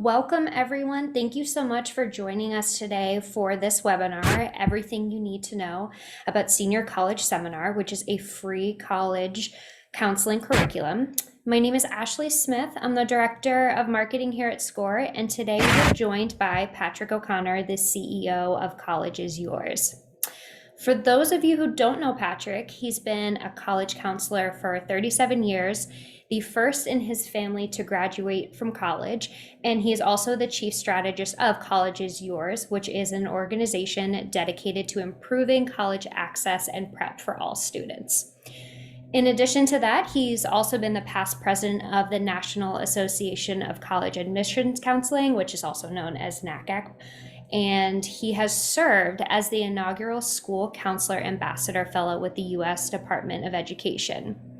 Welcome everyone. Thank you so much for joining us today for this webinar, Everything You Need to Know about Senior College Seminar, which is a free college counseling curriculum. My name is Ashley Smith. I'm the Director of Marketing here at Scoir, and today we're joined by Patrick O'Connor, the CEO of College is Yours. For those of you who don't know Patrick, he's been a college counselor for 37 years, the first in his family to graduate from college, and he is also the chief strategist of College is Yours, which is an organization dedicated to improving college access and prep for all students. In addition to that, he's also been the past president of the National Association of College Admissions Counseling, which is also known as NACAC, and he has served as the inaugural School Counselor Ambassador Fellow with the U.S. Department of Education.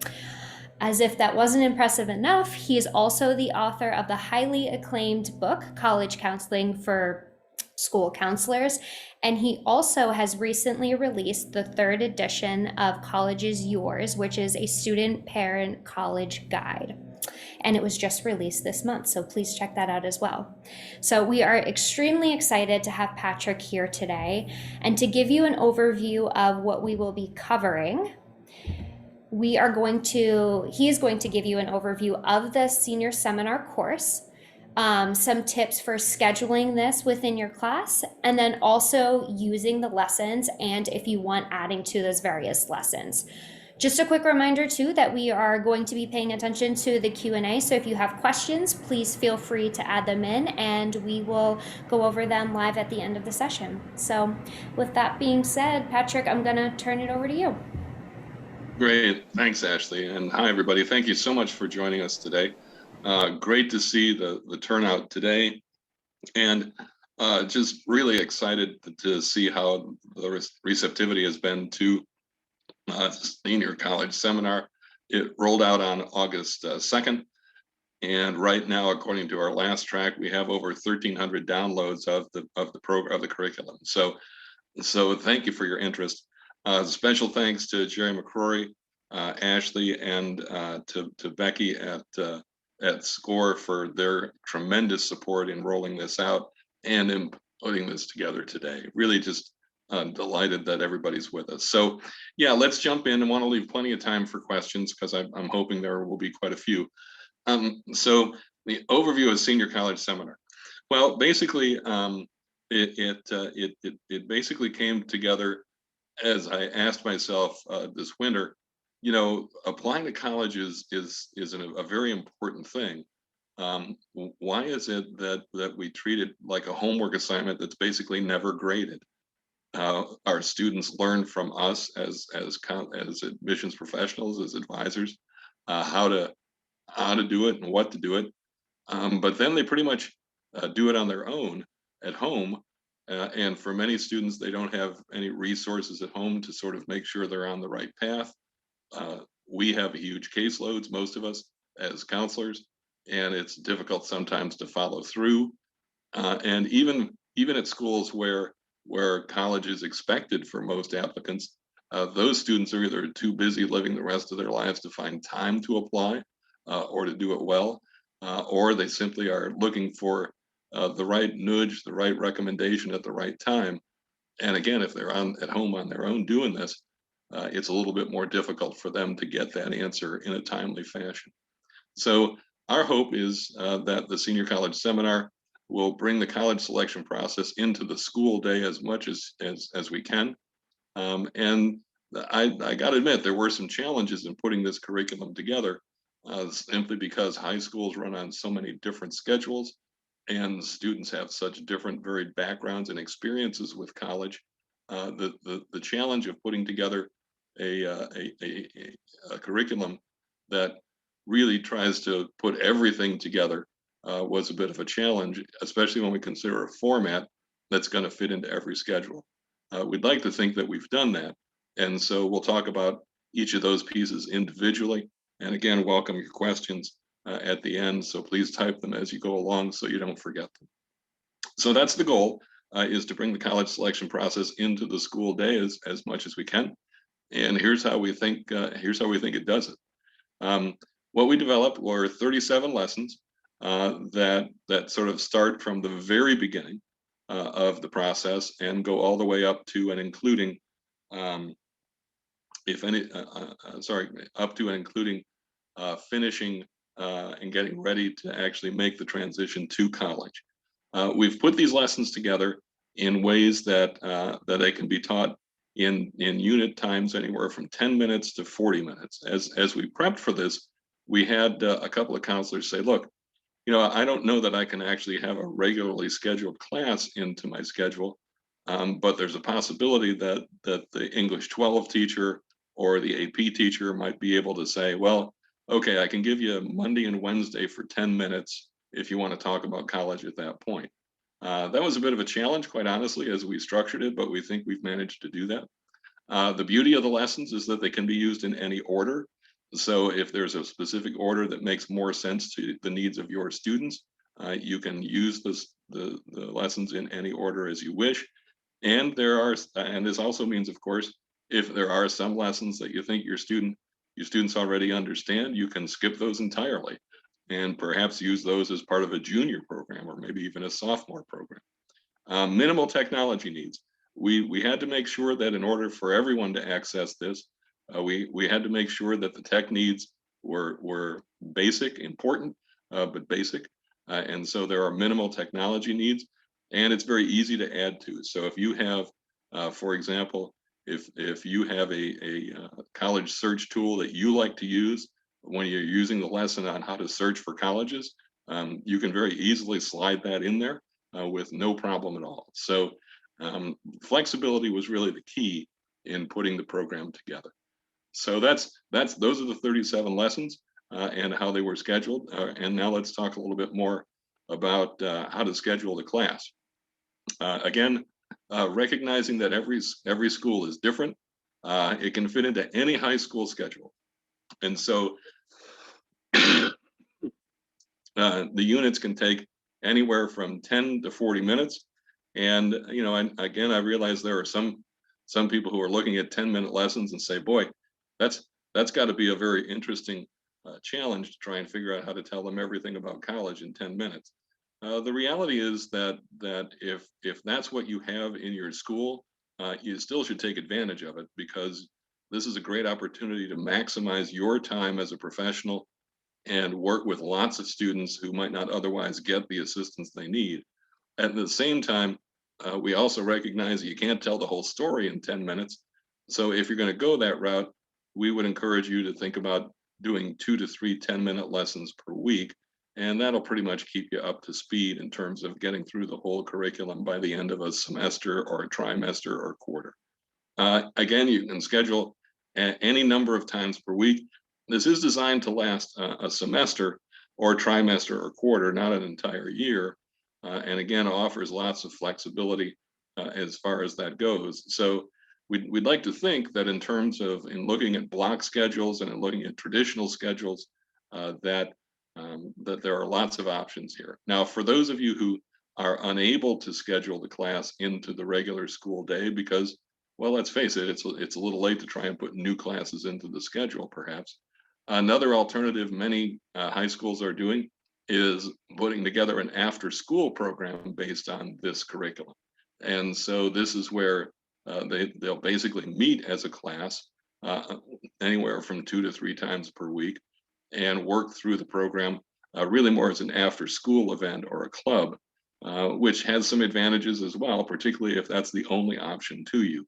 As if that wasn't impressive enough, he is also the author of the highly acclaimed book, College Counseling for School Counselors, and he also has recently released the third edition of College is Yours, which is a student parent college guide. And it was just released this month, so please check that out as well. So we are extremely excited to have Patrick here today, and to give you an overview of what we will be covering, he is going to give you an overview of the senior seminar course, some tips for scheduling this within your class, and then also using the lessons, and if you want, adding to those various lessons. Just a quick reminder too that we are going to be paying attention to the Q&A, so if you have questions, please feel free to add them in and we will go over them live at the end of the session. So with that being said, Patrick, I'm gonna turn it over to you. Great, thanks Ashley, and hi everybody. Thank you so much for joining us today. Great to see the turnout today, and just really excited to see how the receptivity has been to Senior College Seminar. It rolled out on August 2nd, and right now, according to our last track, we have over 1,300 downloads of the curriculum. So thank you for your interest. Special thanks to Jerry McCrory, Ashley, and to Becky at Scoir for their tremendous support in rolling this out and in putting this together today. Really just delighted that everybody's with us. So yeah, let's jump in. I want to leave plenty of time for questions because I'm hoping there will be quite a few. So the overview of Senior College Seminar. Well, basically, it basically came together as I asked myself this winter, you know, applying to college is a very important thing. Why is it that we treat it like a homework assignment that's basically never graded? Our students learn from us as admissions professionals, as advisors, how to do it and what to do it. But then they pretty much do it on their own at home. And for many students, they don't have any resources at home to sort of make sure they're on the right path. We have huge caseloads, most of us as counselors, and it's difficult sometimes to follow through. And even at schools where college is expected for most applicants, those students are either too busy living the rest of their lives to find time to apply or to do it well, or they simply are looking for the right nudge, the right recommendation at the right time. And again, if they're at home on their own doing this, it's a little bit more difficult for them to get that answer in a timely fashion. So our hope is that the Senior College Seminar will bring the college selection process into the school day as much as we can. And I got to admit, there were some challenges in putting this curriculum together, simply because high schools run on so many different schedules and students have such different varied backgrounds and experiences with college. The challenge of putting together a curriculum that really tries to put everything together was a bit of a challenge, especially when we consider a format that's going to fit into every schedule. We'd like to think that we've done that. And so we'll talk about each of those pieces individually. And again, welcome your questions at the end. So please type them as you go along so you don't forget them. So that's the goal, is to bring the college selection process into the school day as much as we can. And here's how we think it does it. What we developed were 37 lessons. that sort of start from the very beginning of the process and go all the way up to and including, um, if any, sorry, up to and including finishing and getting ready to actually make the transition to college. We've put these lessons together in ways that they can be taught in unit times anywhere from 10 minutes to 40 minutes. As we prepped for this, we had a couple of counselors say, look, I don't know that I can actually have a regularly scheduled class into my schedule, but there's a possibility that the English 12 teacher or the AP teacher might be able to say, well, okay, I can give you Monday and Wednesday for 10 minutes if you want to talk about college at that point. That was a bit of a challenge, quite honestly, as we structured it, but we think we've managed to do that. The beauty of the lessons is that they can be used in any order. So if there's a specific order that makes more sense to the needs of your students, you can use the lessons in any order as you wish. And and this also means, of course, if there are some lessons that you think your students already understand, you can skip those entirely and perhaps use those as part of a junior program or maybe even a sophomore program. Minimal technology needs. We had to make sure that in order for everyone to access this, we had to make sure that the tech needs were basic, important, but basic. And so there are minimal technology needs, and it's very easy to add to. So if you have, for example, if you have a college search tool that you like to use when you're using the lesson on how to search for colleges, you can very easily slide that in there with no problem at all. So flexibility was really the key in putting the program together. So those are the 37 lessons and how they were scheduled. And now let's talk a little bit more about how to schedule the class. Again, recognizing that every school is different, it can fit into any high school schedule. And so the units can take anywhere from 10 to 40 minutes. And, and again, I realize there are some people who are looking at 10-minute lessons and say, boy, that's got to be a very interesting challenge to try and figure out how to tell them everything about college in 10 minutes. The reality is that if that's what you have in your school, you still should take advantage of it, because this is a great opportunity to maximize your time as a professional and work with lots of students who might not otherwise get the assistance they need. At the same time, we also recognize that you can't tell the whole story in 10 minutes. So if you're going to go that route, we would encourage you to think about doing 2 to 3 10-minute lessons per week. And that'll pretty much keep you up to speed in terms of getting through the whole curriculum by the end of a semester or a trimester or quarter. Again, you can schedule any number of times per week. This is designed to last a semester or trimester or quarter, not an entire year. And again, offers lots of flexibility as far as that goes. So we'd like to think that in terms of in looking at block schedules and in looking at traditional schedules, that there are lots of options here. Now, for those of you who are unable to schedule the class into the regular school day because, well, let's face it, it's a little late to try and put new classes into the schedule, perhaps. Another alternative many high schools are doing is putting together an after-school program based on this curriculum. And so this is where they'll basically meet as a class anywhere from 2 to 3 times per week and work through the program really more as an after-school event or a club, which has some advantages as well, particularly if that's the only option to you.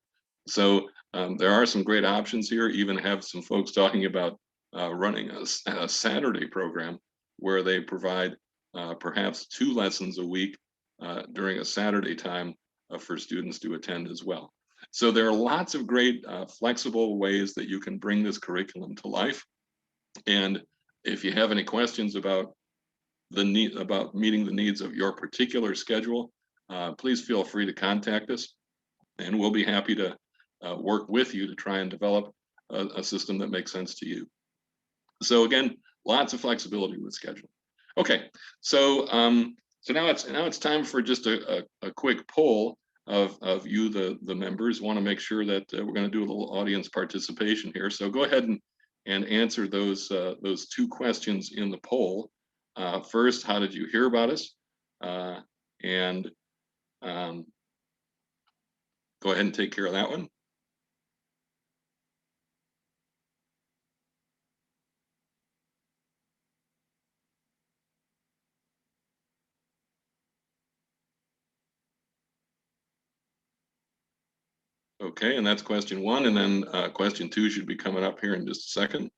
So there are some great options here. Even have some folks talking about running a Saturday program where they provide perhaps 2 lessons a week during a Saturday time for students to attend as well. So there are lots of great flexible ways that you can bring this curriculum to life. And if you have any questions about meeting the needs of your particular schedule, please feel free to contact us, and we'll be happy to work with you to try and develop a system that makes sense to you. So again, lots of flexibility with scheduling. Okay, so now it's time for just a quick poll of you, the members. Want to make sure that we're going to do a little audience participation here. So go ahead and answer those 2 questions in the poll. First, how did you hear about us? And um, go ahead and take care of that one. Okay, and that's question one. And then question two should be coming up here in just a second.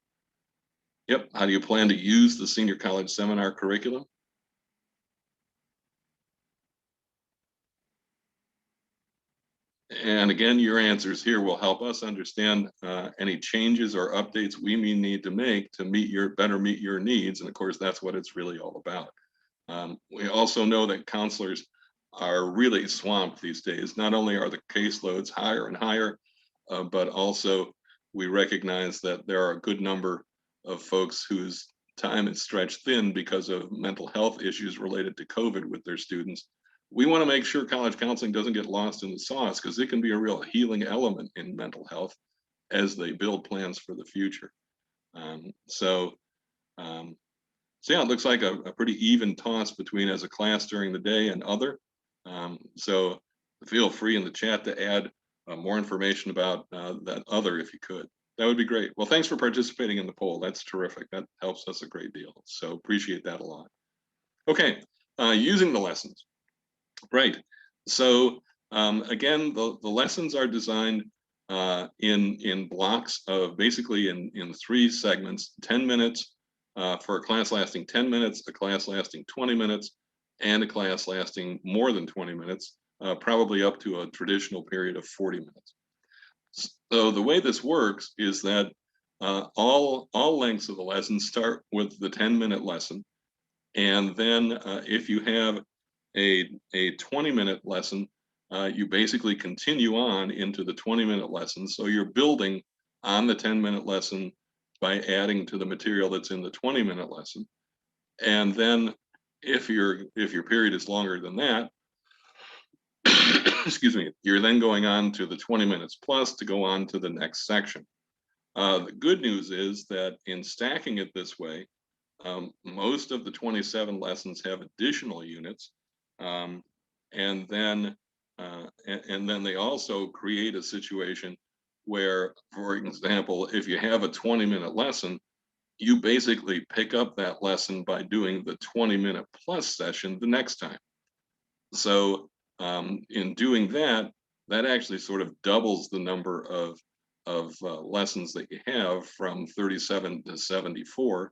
Yep. How do you plan to use the senior college seminar curriculum? And again, your answers here will help us understand any changes or updates we may need to make to better meet your needs. And of course, that's what it's really all about. We also know that counselors are really swamped these days. Not only are the caseloads higher and higher, but also we recognize that there are a good number of folks whose time is stretched thin because of mental health issues related to COVID with their students. We want to make sure college counseling doesn't get lost in the sauce because it can be a real healing element in mental health as they build plans for the future. Um, so, um, so yeah, it looks like a pretty even toss between as a class during the day and other. So feel free in the chat to add more information about that other if you could. That would be great. Well, thanks for participating in the poll. That's terrific. That helps us a great deal. So appreciate that a lot. Okay, using the lessons. Right. So again, the lessons are designed in blocks of basically in three segments: 10 minutes for a class lasting 10 minutes, a class lasting 20 minutes, and a class lasting more than 20 minutes, probably up to a traditional period of 40 minutes. So the way this works is that all lengths of the lesson start with the 10-minute lesson, and then if you have a 20-minute lesson, you basically continue on into the 20-minute lesson. So you're building on the 10-minute lesson by adding to the material that's in the 20-minute lesson. And then if your period is longer than that, excuse me, you're then going on to the 20 minutes plus to go on to the next section. The good news is that in stacking it this way, most of the 27 lessons have additional units, um, and then they also create a situation where, for example, if you have a 20-minute lesson, you basically pick up that lesson by doing the 20-minute plus session the next time. So in doing that, that actually sort of doubles the number of lessons that you have from 37 to 74.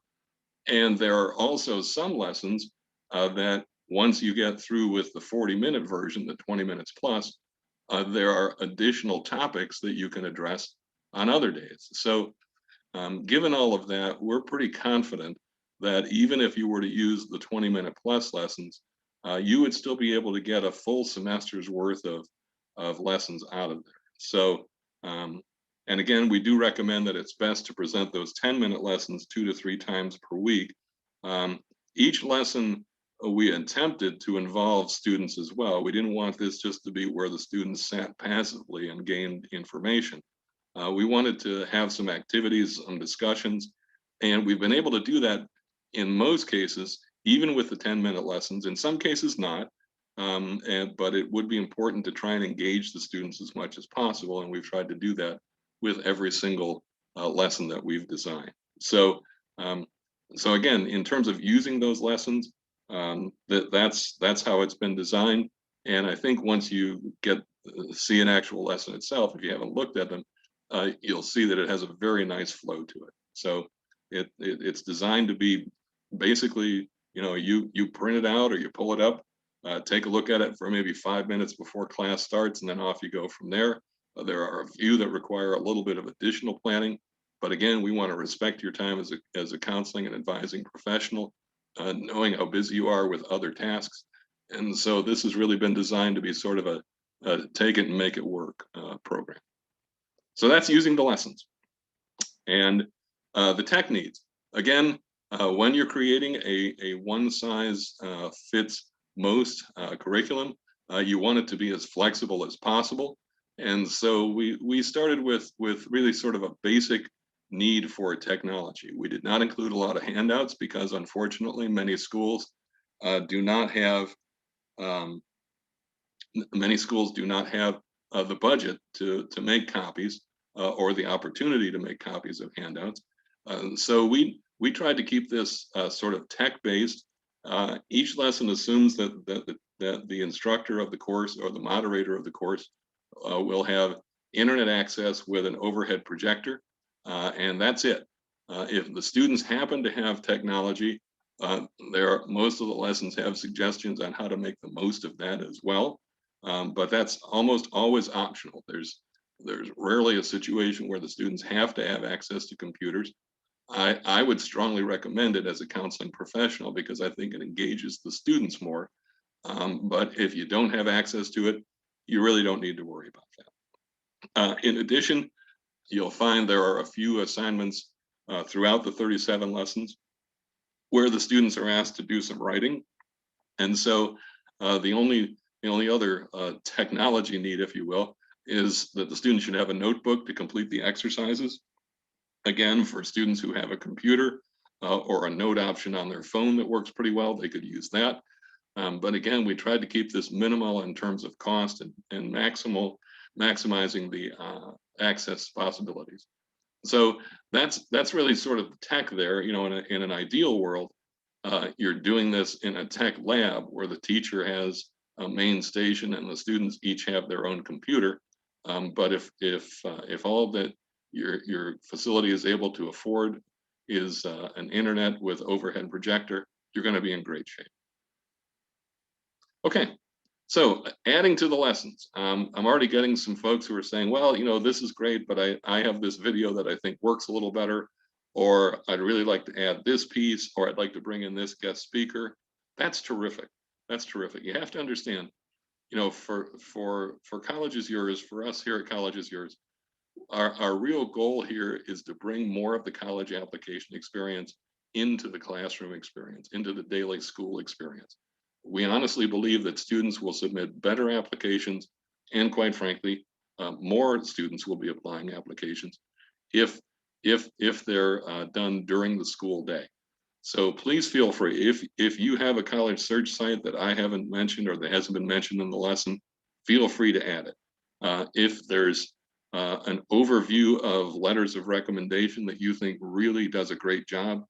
And there are also some lessons that once you get through with the 40-minute version, the 20 minutes plus, there are additional topics that you can address on other days. So given all of that, we're pretty confident that even if you were to use the 20-minute plus lessons, you would still be able to get a full semester's worth of lessons out of there. So, and again, we do recommend that it's best to present those 10-minute lessons 2 to 3 times per week. Each lesson we attempted to involve students as well. We didn't want this just to be where the students sat passively and gained information. We wanted to have some activities, some discussions, and we've been able to do that in most cases, even with the 10-minute lessons, in some cases not, but it would be important to try and engage the students as much as possible, and we've tried to do that with every single lesson that we've designed. So, so again, in terms of using those lessons, that's how it's been designed. And I think once you see an actual lesson itself, if you haven't looked at them, you'll see that it has a very nice flow to it. So it's designed to be basically, you print it out or you pull it up, take a look at it for maybe 5 minutes before class starts, and then off you go from there. There are a few that require a little bit of additional planning, but again, we want to respect your time as a counseling and advising professional, knowing how busy you are with other tasks. And so this has really been designed to be sort of a take it and make it work program. So that's using the lessons. And the tech needs. Again, when you're creating a one size fits most curriculum, you want it to be as flexible as possible. And so we started with really sort of a basic need for technology. We did not include a lot of handouts because unfortunately many schools do not have um, the budget to make copies or the opportunity to make copies of handouts. So we tried to keep this sort of tech-based. Each lesson assumes that the instructor of the course or the moderator of the course will have internet access with an overhead projector, and that's it. If the students happen to have technology, most of the lessons have suggestions on how to make the most of that as well. But that's almost always optional. There's rarely a situation where the students have to have access to computers. I would strongly recommend it as a counseling professional because I think it engages the students more. But if you don't have access to it, you really don't need to worry about that. In addition, you'll find there are a few assignments throughout the 37 lessons where the students are asked to do some writing. And so the only other technology need, if you will, is that the student should have a notebook to complete the exercises. Again, for students who have a computer or a note option on their phone that works pretty well, they could use that. But again, we tried to keep this minimal in terms of cost and maximizing the access possibilities. So that's really sort of the tech there. You know, in an ideal world, you're doing this in a tech lab where the teacher has a main station and the students each have their own computer. But if all that your facility is able to afford is an internet with overhead projector, you're going to be in great shape. Okay, so adding to the lessons, I'm already getting some folks who are saying, well, you know, this is great, but I have this video that I think works a little better, or I'd really like to add this piece, or I'd like to bring in this guest speaker. That's terrific. That's terrific. You have to understand, you know, for College is Yours, for us here at College is Yours, our real goal here is to bring more of the college application experience into the classroom experience, into the daily school experience. We honestly believe that students will submit better applications, and quite frankly, more students will be applying applications if they're done during the school day. So please feel free. If you have a college search site that I haven't mentioned or that hasn't been mentioned in the lesson, feel free to add it. If there's an overview of letters of recommendation that you think really does a great job,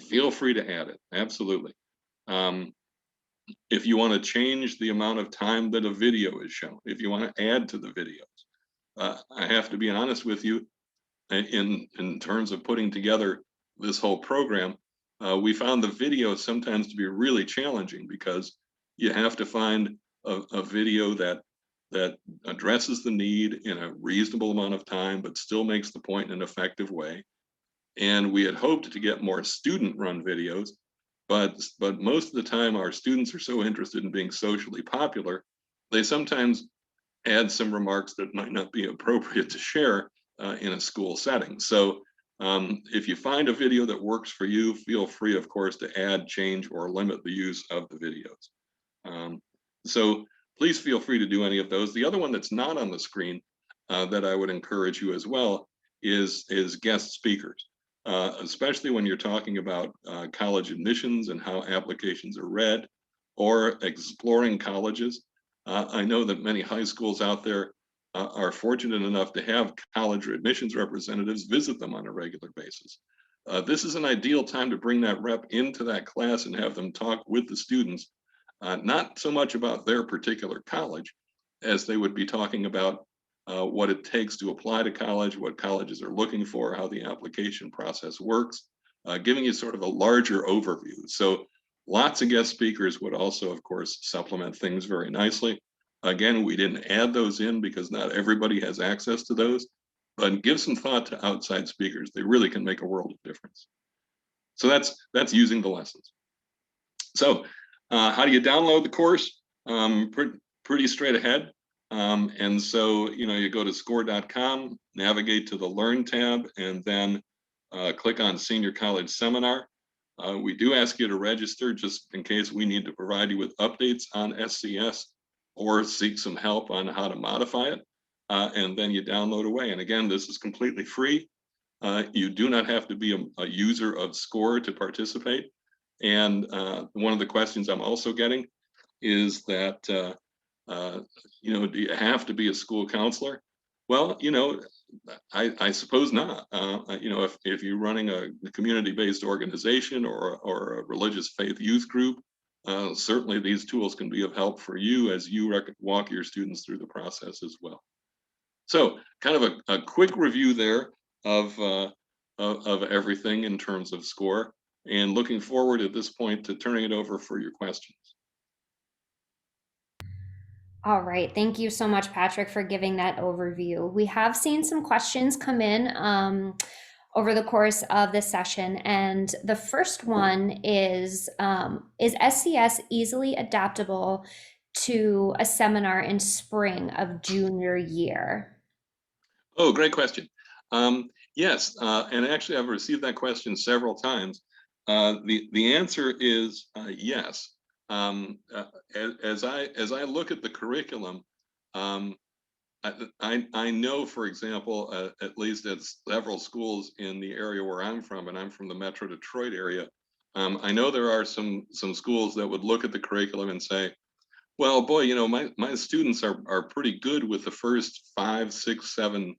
feel free to add it. Absolutely. Um, if you want to change the amount of time that a video is shown, if you want to add to the videos, I have to be honest with you, in terms of putting together this whole program, we found the video sometimes to be really challenging because you have to find a video that addresses the need in a reasonable amount of time, but still makes the point in an effective way. And we had hoped to get more student-run videos, but most of the time our students are so interested in being socially popular, they sometimes add some remarks that might not be appropriate to share in a school setting. So if you find a video that works for you, feel free, of course, to add, change, or limit the use of the videos. So please feel free to do any of those. The other one that's not on the screen that I would encourage you as well is guest speakers, especially when you're talking about college admissions and how applications are read or exploring colleges. I know that many high schools out there are fortunate enough to have college admissions representatives visit them on a regular basis. This is an ideal time to bring that rep into that class and have them talk with the students, not so much about their particular college, as they would be talking about what it takes to apply to college, what colleges are looking for, how the application process works, giving you sort of a larger overview. So lots of guest speakers would also, of course, supplement things very nicely. Again, we didn't add those in because not everybody has access to those, but give some thought to outside speakers. They really can make a world of difference. So that's using the lessons. So how do you download the course? Pretty straight ahead. And so, you know, you go to scoir.com, navigate to the Learn tab, and then click on Senior College Seminar. We do ask you to register just in case we need to provide you with updates on SCS or seek some help on how to modify it. And then you download away. And again, this is completely free. You do not have to be a user of Scoir to participate. And one of the questions I'm also getting is that, do you have to be a school counselor? Well, I suppose not. If you're running a community-based organization or a religious faith youth group, certainly these tools can be of help for you as you walk your students through the process as well. So, kind of a quick review there of of everything in terms of Scoir, and looking forward at this point to turning it over for your questions. All right. Thank you so much, Patrick, for giving that overview. We have seen some questions come in over the course of this session. And the first one is SCS easily adaptable to a seminar in spring of junior year? Oh, great question. Yes, and actually, I've received that question several times. The answer is yes. As I look at the curriculum, um, I know, for example, at least at several schools in the area where I'm from, and I'm from the Metro Detroit area. I know there are some schools that would look at the curriculum and say, well, boy, my students are pretty good with the first 5, 6, 7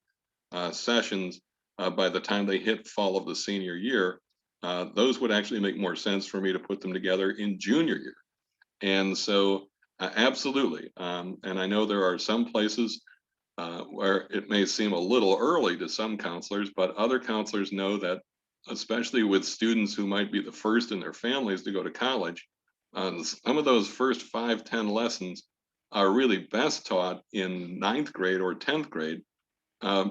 sessions by the time they hit fall of the senior year. Those would actually make more sense for me to put them together in junior year. And so, absolutely. And I know there are some places where it may seem a little early to some counselors, but other counselors know that, especially with students who might be the first in their families to go to college, some of those first 5, 10 lessons are really best taught in ninth grade or 10th grade,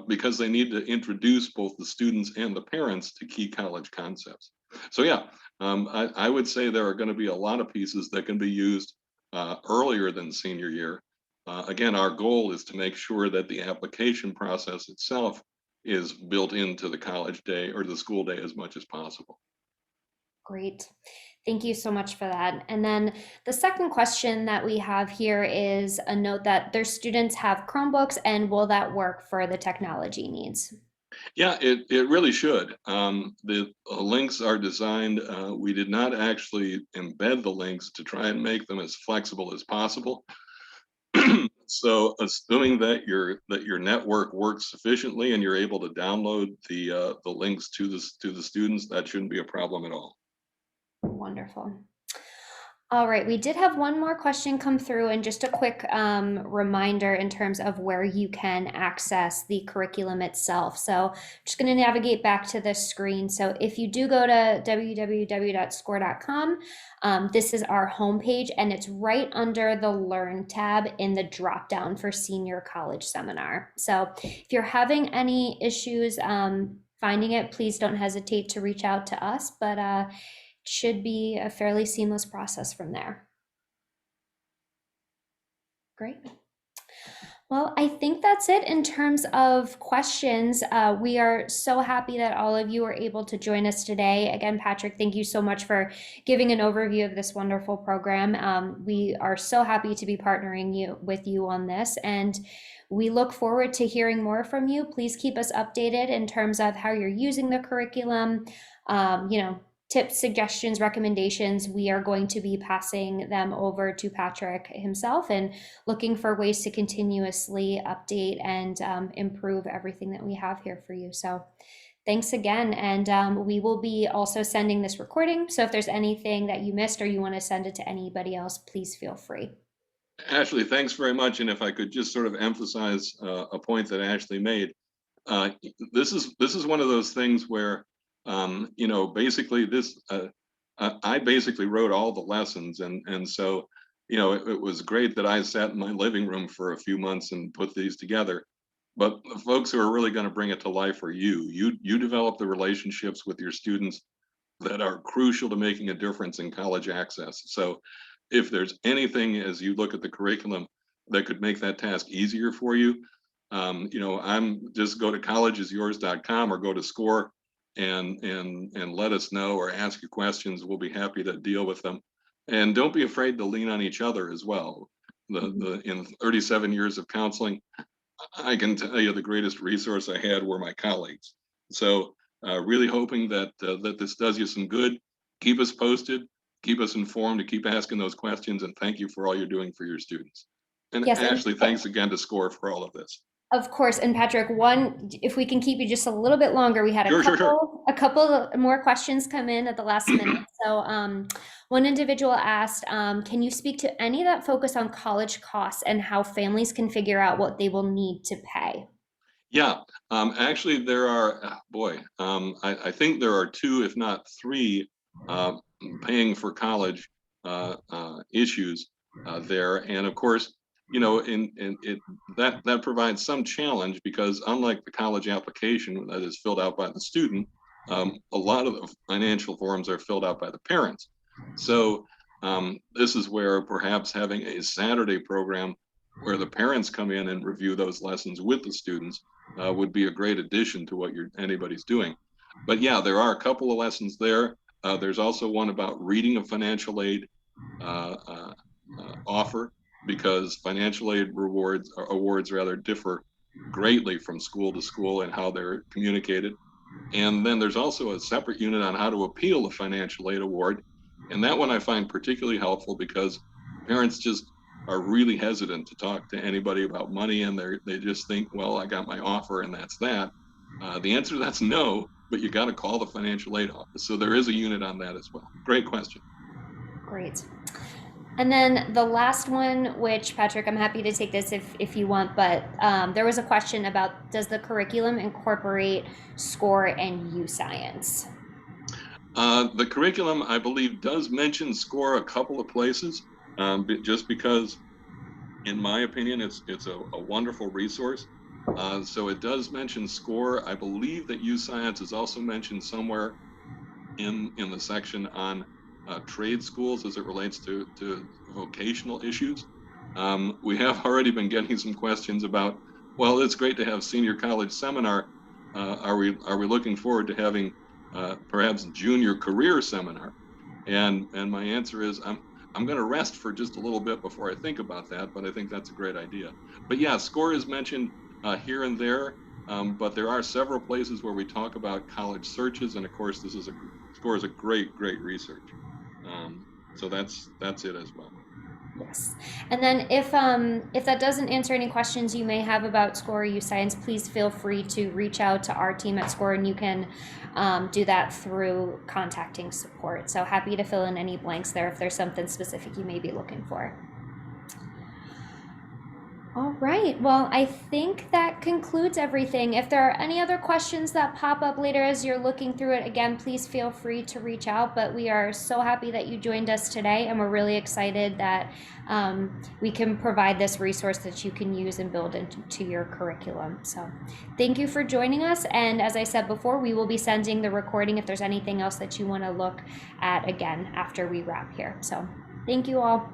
because they need to introduce both the students and the parents to key college concepts. So yeah, I would say there are going to be a lot of pieces that can be used earlier than senior year. Again, our goal is to make sure that the application process itself is built into the college day or the school day as much as possible. Great. Thank you so much for that. And then the second question that we have here is a note that their students have Chromebooks, and will that work for the technology needs? Yeah, it really should. The links are designed. We did not actually embed the links to try and make them as flexible as possible. So, assuming that your network works sufficiently and you're able to download the links to the students, that shouldn't be a problem at all. Wonderful. All right, we did have one more question come through, and just a quick reminder in terms of where you can access the curriculum itself. So I'm just going to navigate back to the screen. So if you do go to www.scoir.com, this is our homepage, and it's right under the Learn tab in the drop-down for Senior College Seminar. So if you're having any issues finding it, please don't hesitate to reach out to us. But should be a fairly seamless process from there. Great. Well, I think that's it in terms of questions. We are so happy that all of you are able to join us today. Again, Patrick, thank you so much for giving an overview of this wonderful program. We are so happy to be partnering with you on this, and we look forward to hearing more from you. Please keep us updated in terms of how you're using the curriculum. Tips, suggestions, recommendations. We are going to be passing them over to Patrick himself and looking for ways to continuously update and improve everything that we have here for you. So thanks again. And we will be also sending this recording. So if there's anything that you missed or you want to send it to anybody else, please feel free. Ashley, thanks very much. And if I could just sort of emphasize a point that Ashley made, this is one of those things where, basically I basically wrote all the lessons, and so it was great that I sat in my living room for a few months and put these together. But the folks who are really going to bring it to life are you. You develop the relationships with your students that are crucial to making a difference in college access. So if there's anything as you look at the curriculum that could make that task easier for you, I'm just go to collegeisyours.com or go to Scoir and let us know or ask your questions. We'll be happy to deal with them. And don't be afraid to lean on each other as well. In 37 years of counseling, I can tell you the greatest resource I had were my colleagues. So Really hoping that that this does you some good. Keep us posted, keep us informed, and keep asking those questions. And thank you for all you're doing for your students. And Yes, and Ashley, thanks again to Score for all of this. of course, and Patrick, if we can keep you just a little bit longer, we had Sure, sure, sure. a couple more questions come in at the last minute. So, one individual asked, can you speak to any that focus on college costs and how families can figure out what they will need to pay? Yeah, actually, there are, I think there are two, if not three, uh, paying for college issues there. And of course, you know, in it that provides some challenge because unlike the college application that is filled out by the student, a lot of the financial forms are filled out by the parents. So this is where perhaps having a Saturday program where the parents come in and review those lessons with the students would be a great addition to what anybody's doing. But yeah, there are a couple of lessons there. There's also one about reading a financial aid uh, uh, offer because financial aid rewards or awards rather differ greatly from school to school and how they're communicated. And then there's also a separate unit on how to appeal the financial aid award. And that one I find particularly helpful because parents just are really hesitant to talk to anybody about money and they just think, well, I got my offer and that's that. The answer to that's no, but you got to call the financial aid office. So there is a unit on that as well. Great question. Great. And then the last one, which Patrick, I'm happy to take this if you want, but there was a question about does the curriculum incorporate SCORE and U Science? The curriculum, I believe, does mention Score a couple of places, just because, in my opinion, it's a wonderful resource. So it does mention Score. I believe that U Science is also mentioned somewhere in the section on trade schools as it relates to vocational issues. We have already been getting some questions about, well, it's great to have senior college seminar. Are we looking forward to having perhaps junior career seminar? And my answer is I'm going to rest for just a little bit before I think about that, but I think that's a great idea. But yeah, SCORE is mentioned here and there, but there are several places where we talk about college searches, and of course, SCORE is a great research. So that's it as well. Yes. And then if that doesn't answer any questions you may have about SCORE or U Science, please feel free to reach out to our team at SCORE, and you can do that through contacting support. So happy to fill in any blanks there if there's something specific you may be looking for. All right. Well, I think that concludes everything. If there are any other questions that pop up later as you're looking through it, again, please feel free to reach out. But we are so happy that you joined us today, and we're really excited that we can provide this resource that you can use and build into your curriculum. So thank you for joining us. And as I said before, we will be sending the recording if there's anything else that you want to look at again after we wrap here. So thank you all.